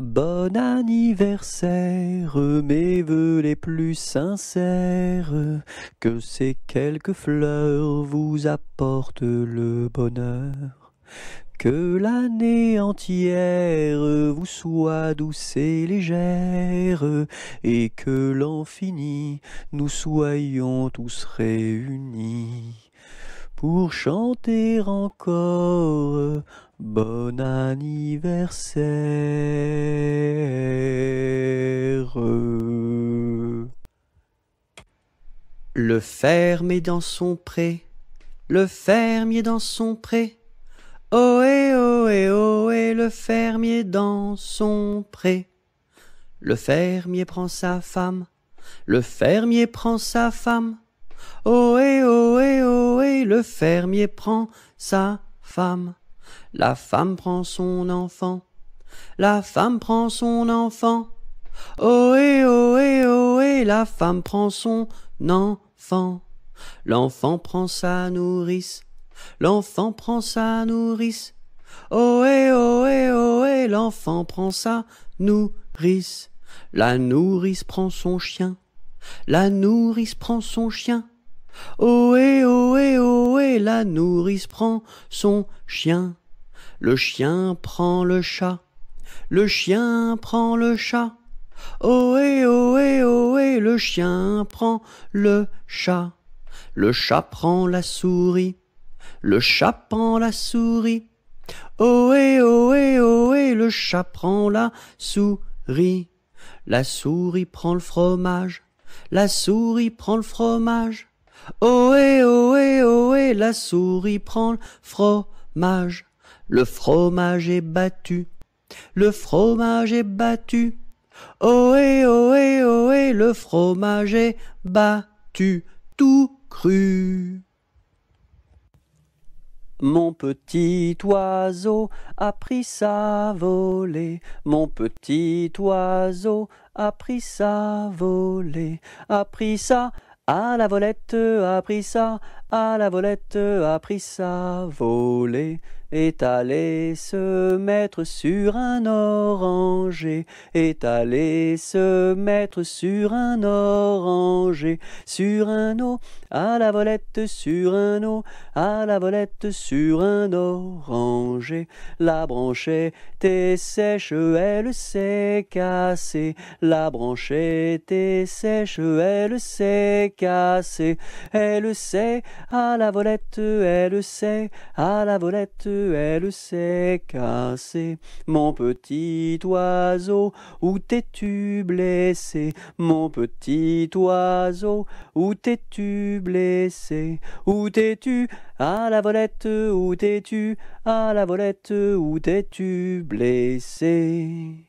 Bon anniversaire, mes vœux les plus sincères, que ces quelques fleurs vous apportent le bonheur. Que l'année entière vous soit douce et légère, et que l'an fini, nous soyons tous réunis pour chanter encore bon anniversaire. Le fermier dans son pré, le fermier dans son pré, ohé, ohé, ohé, le fermier dans son pré. Le fermier prend sa femme, le fermier prend sa femme, ohé, ohé, ohé, le fermier prend sa femme. La femme prend son enfant, la femme prend son enfant, ohé, ohé, ohé, la femme prend son enfant. L'enfant prend sa nourrice, l'enfant prend sa nourrice, ohé, ohé, ohé, l'enfant prend sa nourrice. La nourrice prend son chien, la nourrice prend son chien, ohé, ohé, ohé, la nourrice prend son chien. Le chien prend le chat, le chien prend le chat, ohé, ohé, ohé, le chien prend le chat. Le chat prend la souris, le chat prend la souris, ohé, ohé, ohé, le chat prend la souris. La souris prend le fromage, la souris prend le fromage, ohé, ohé, ohé, la souris prend le fromage. Le fromage est battu, le fromage est battu, ohé, ohé, ohé, le fromage est battu, tout cru. Mon petit oiseau a pris sa volée, mon petit oiseau a pris sa volée, a pris ça à la volette, a pris ça à la volette, a pris sa volée, est allé se mettre sur un oranger, est allé se mettre sur un oranger, sur un eau, à la volette, sur un eau, à la volette, sur un oranger. La branche était sèche, elle s'est cassée, la branche était sèche, elle s'est cassée, elle sait à la volette, elle sait à la volette, elle s'est cassée. Mon petit oiseau, où t'es-tu blessé? Mon petit oiseau, où t'es-tu blessé? Où t'es-tu à la volette? Où t'es-tu à la volette? Où t'es-tu blessé?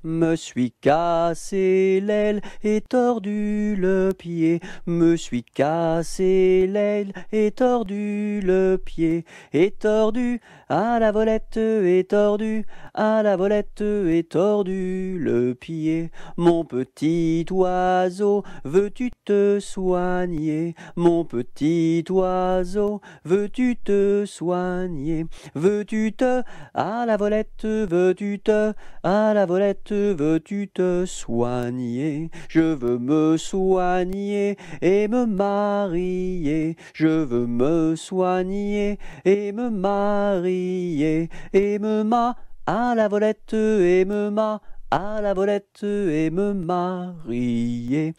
Me suis cassé l'aile et tordu le pied, me suis cassé l'aile et tordu le pied, et tordu à la volette, et tordu à la volette, et tordu le pied. Mon petit oiseau, veux-tu te soigner? Mon petit oiseau, veux-tu te soigner? Veux-tu te à la volette, veux-tu te à la volette, veux-tu te soigner? Je veux me soigner et me marier. Je veux me soigner et me marier. Et me à la volette et me à la volette et me marier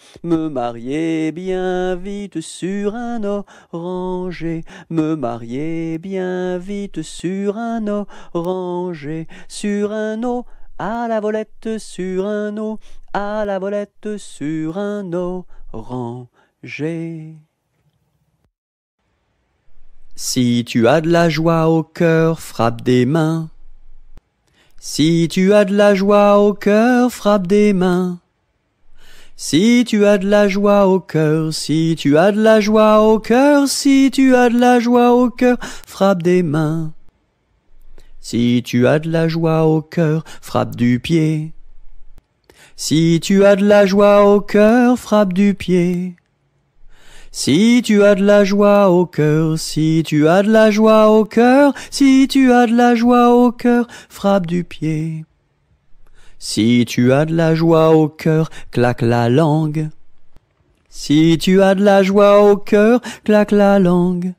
bien vite sur un oranger, me marier bien vite sur un oranger, sur un eau, à la volette, sur un eau, à la volette, sur un oranger. Si tu as de la joie au cœur, frappe des mains. Si tu as de la joie au cœur, frappe des mains. Si tu as de la joie au cœur, si tu as de la joie au cœur, si tu as de la joie au cœur, frappe des mains. Si tu as de la joie au cœur, frappe du pied. Si tu as de la joie au cœur, frappe du pied. Si tu as de la joie au cœur, si tu as de la joie au cœur, si tu as de la joie au cœur, frappe du pied. Si tu as de la joie au cœur, claque la langue. Si tu as de la joie au cœur, claque la langue.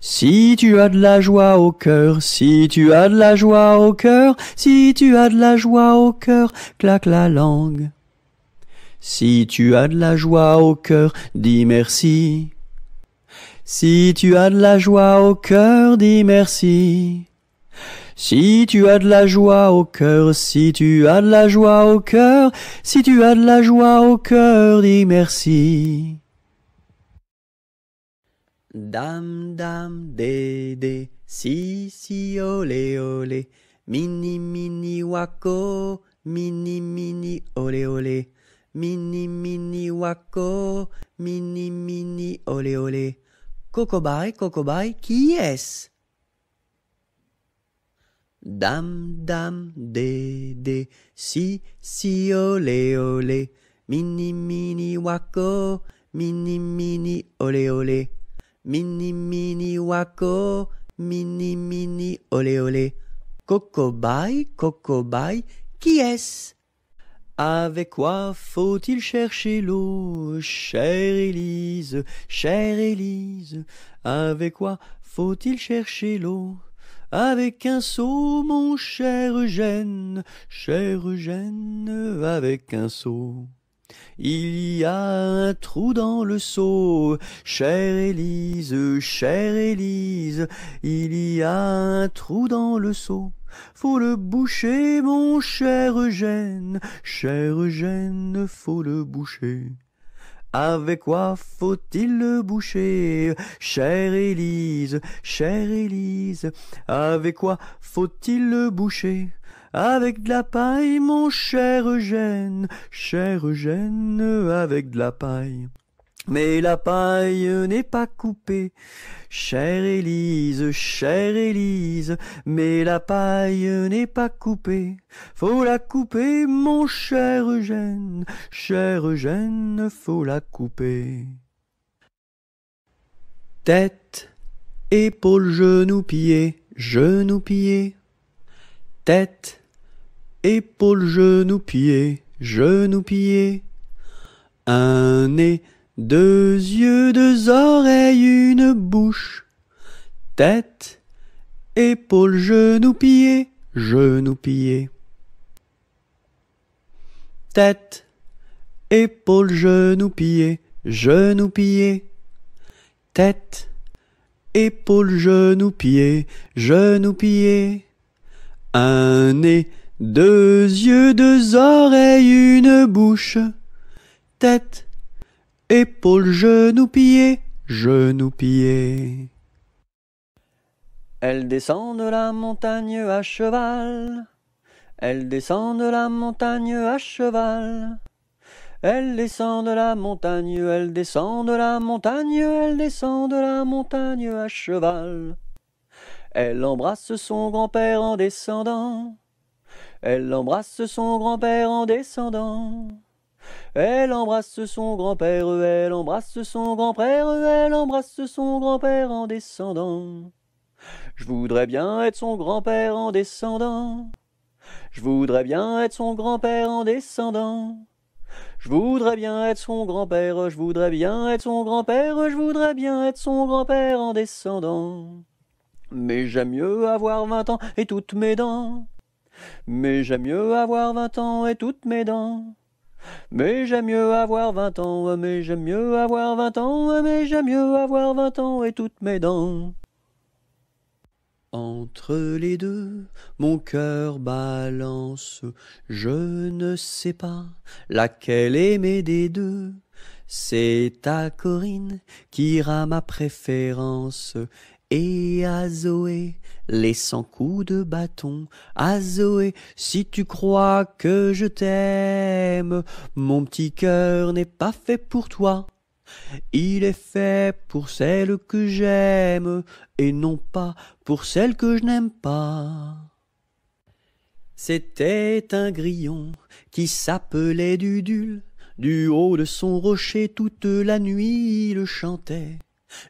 Si tu as de la joie au cœur, si tu as de la joie au cœur, si tu as de la joie au cœur, claque la langue. Si tu as de la joie au cœur, dis merci. Si tu as de la joie au cœur, dis merci. Si tu as de la joie au cœur, si tu as de la joie au cœur, si tu as de la joie au cœur, dis merci. Dam dam dé dé, si si olé olé, mini mini wako, mini mini olé olé, mini mini wako, mini mini olé olé. Cocobaye, qui est-ce? Dam dam dé dé, si si olé olé, mini mini wako, mini mini olé olé, mini mini wako, mini mini olé olé. Cocobaye, qui est-ce? Avec quoi faut-il chercher l'eau, chère Élise, avec quoi faut-il chercher l'eau? Avec un seau, mon cher Eugène, avec un seau. Il y a un trou dans le seau, chère Élise, il y a un trou dans le seau. Faut le boucher, mon cher Eugène, faut le boucher. Avec quoi faut-il le boucher, chère Élise, avec quoi faut-il le boucher? Avec de la paille, mon cher Eugène, avec de la paille. Mais la paille n'est pas coupée, chère Élise, mais la paille n'est pas coupée. Faut la couper, mon cher Eugène, faut la couper. Tête, épaules, genoux, pieds, tête, épaules, genoux, pieds, un nez, deux yeux, deux oreilles, une bouche. Tête, épaules, genoux, pieds, Tête, épaules, genoux, pieds, Tête, épaules, genoux, pieds, un nez, deux yeux, deux oreilles, une bouche. Tête, épaules, genoux, pieds. Elle descend de la montagne à cheval. Elle descend de la montagne à cheval. Elle descend de la montagne, elle descend de la montagne, elle descend de la montagne à cheval. Elle embrasse son grand-père en descendant. Elle embrasse son grand-père en descendant. Elle embrasse son grand-père, elle embrasse son grand-père, elle embrasse son grand-père en descendant. Je voudrais bien être son grand-père en descendant. Je voudrais bien être son grand-père en descendant. Je voudrais bien être son grand-père, je voudrais bien être son grand-père, je voudrais bien être son grand-père en descendant. Mais j'aime mieux avoir 20 ans et toutes mes dents. Mais j'aime mieux avoir 20 ans et toutes mes dents. Mais j'aime mieux avoir 20 ans, mais j'aime mieux avoir 20 ans, mais j'aime mieux avoir 20 ans et toutes mes dents. Entre les deux, mon cœur balance, je ne sais pas laquelle aimer des deux. C'est à Corinne qu'ira ma préférence, et à Zoé les 100 coups de bâton. À Zoé, si tu crois que je t'aime, mon petit cœur n'est pas fait pour toi. Il est fait pour celle que j'aime, et non pas pour celle que je n'aime pas. C'était un grillon qui s'appelait Dudule. Du haut de son rocher toute la nuit il chantait.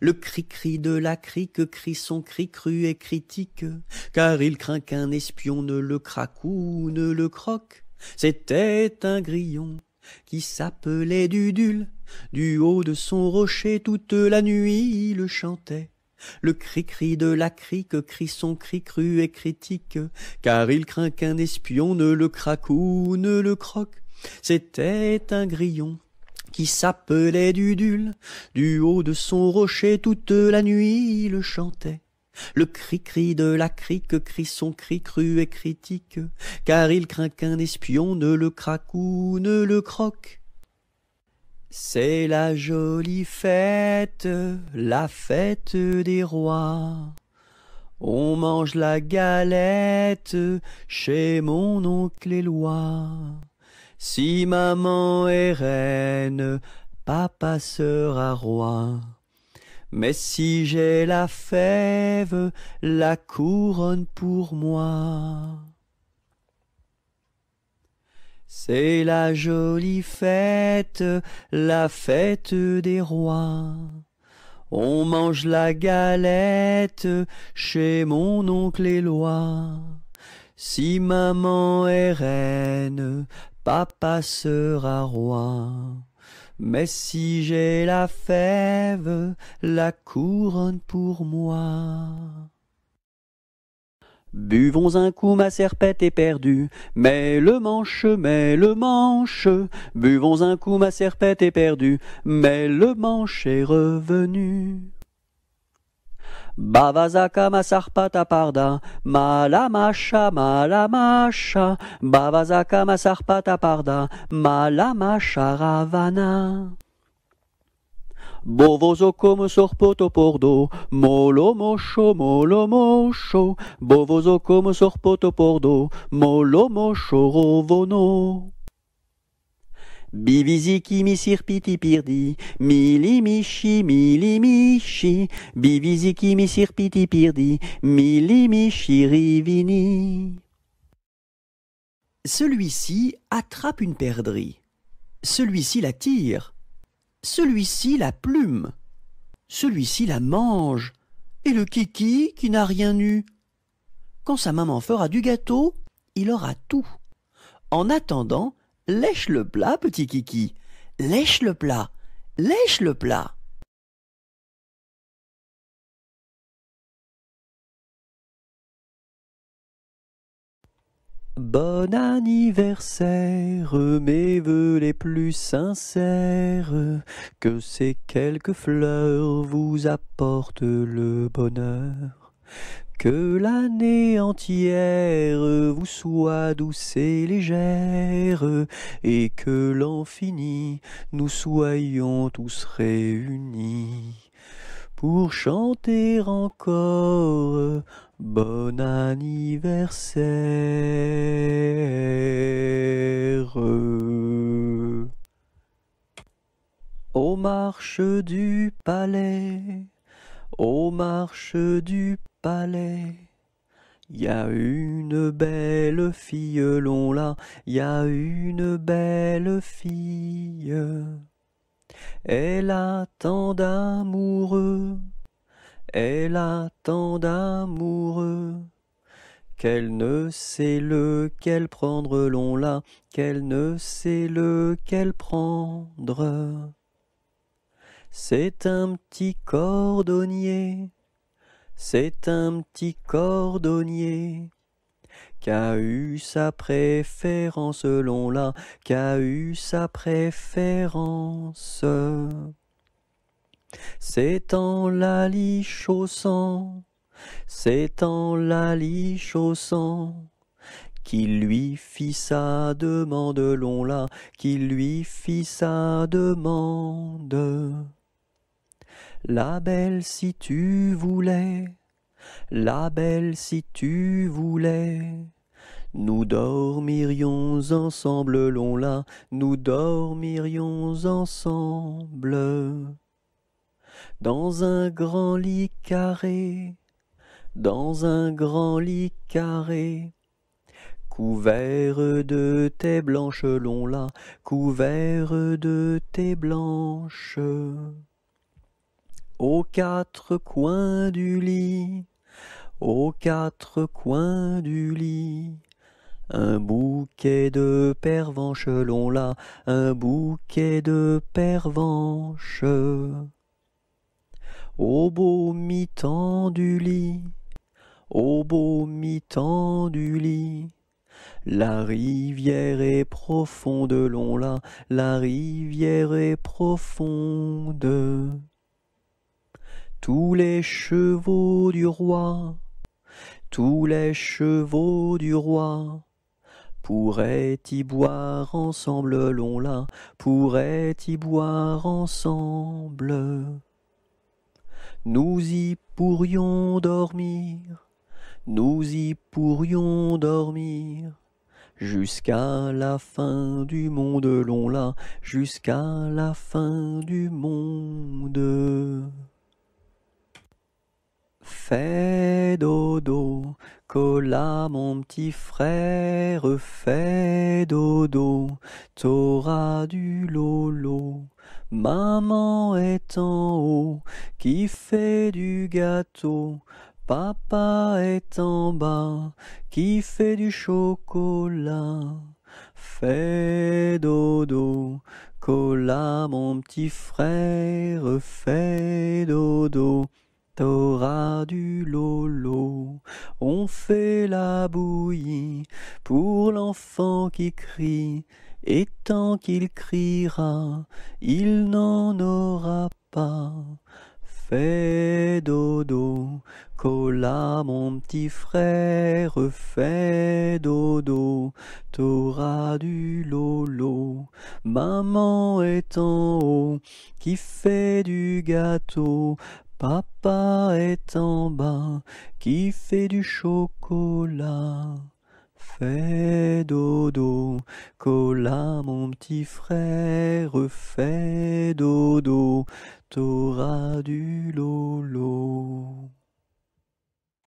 Le cri-cri de la crique crie son cri cru et critique, car il craint qu'un espion ne le craque ou ne le croque. C'était un grillon qui s'appelait Dudule. Du haut de son rocher toute la nuit il chantait. Le cri-cri de la crique crie son cri cru et critique, car il craint qu'un espion ne le craque ou ne le croque. C'était un grillon qui s'appelait Dudule. Du haut de son rocher toute la nuit il chantait. Le cri-cri de la crique crie son cri cru et critique, car il craint qu'un espion ne le craque ou ne le croque. C'est la jolie fête, la fête des rois. On mange la galette chez mon oncle Éloi. Si maman est reine, papa sera roi. Mais si j'ai la fève, la couronne pour moi. C'est la jolie fête, la fête des rois. On mange la galette chez mon oncle Éloi. Si maman est reine, papa sera roi. Mais si j'ai la fève, la couronne pour moi. Buvons un coup, ma serpette est perdue, mais le manche, Buvons un coup, ma serpette est perdue, mais le manche est revenu. Bavazaka masarpata parda, malamasha, Bavazaka masarpata parda, malamasha ravana. Bovozoko sorpoto pordo, molomosho, Bovozoko sorpoto pordo, molomosho rovono. Biviziki misirpiti pirdi, milimishi, Biviziki misirpiti pirdi, milimishi rivini. Celui-ci attrape une perdrix, celui-ci la tire, celui-ci la plume, celui-ci la mange, et le kiki qui n'a rien eu. Quand sa maman fera du gâteau, il aura tout. En attendant, lèche le plat, petit kiki. Lèche le plat, lèche le plat. Bon anniversaire, mes vœux les plus sincères, que ces quelques fleurs vous apportent le bonheur. Que l'année entière vous soit douce et légère, et que l'an fini, nous soyons tous réunis pour chanter encore bon anniversaire. Aux marches du palais, aux marches du palais, y a une belle fille, là, y a une belle fille. Elle a tant d'amoureux, elle a tant d'amoureux, qu'elle ne sait lequel prendre, là, qu'elle ne sait lequel prendre. C'est un petit cordonnier, c'est un petit cordonnier, qu'a eu sa préférence, là, qu'a eu sa préférence. C'est en la lichaussant, c'est en la lichaussant, qu'il lui fit sa demande, là, qu'il lui fit sa demande. La belle si tu voulais, la belle si tu voulais, nous dormirions ensemble, là, nous dormirions ensemble. Dans un grand lit carré, dans un grand lit carré, couvert de tes blanches, là, couvert de tes blanches. Aux quatre coins du lit, aux quatre coins du lit, Un bouquet de pervenches l'on l'a, un bouquet de pervenches. Au beau mi-temps du lit, au beau mi-temps du lit, la rivière est profonde, l'on l'a, la rivière est profonde. Tous les chevaux du roi, tous les chevaux du roi, pourraient y boire ensemble, l'on l'a, pourraient y boire ensemble. Nous y pourrions dormir, nous y pourrions dormir, jusqu'à la fin du monde, l'on l'a, jusqu'à la fin du monde. Fais dodo, cola mon petit frère, fais dodo, t'auras du lolo. Maman est en haut, qui fait du gâteau. Papa est en bas, qui fait du chocolat. Fais dodo, cola mon petit frère, fais dodo. T'auras du lolo, on fait la bouillie pour l'enfant qui crie, et tant qu'il criera, il n'en aura pas. Fais dodo, cola mon petit frère, fais dodo, t'auras du lolo. Maman est en haut, qui fait du gâteau. Papa est en bas, qui fait du chocolat. Fais dodo, cola mon petit frère, fais dodo, t'auras du lolo.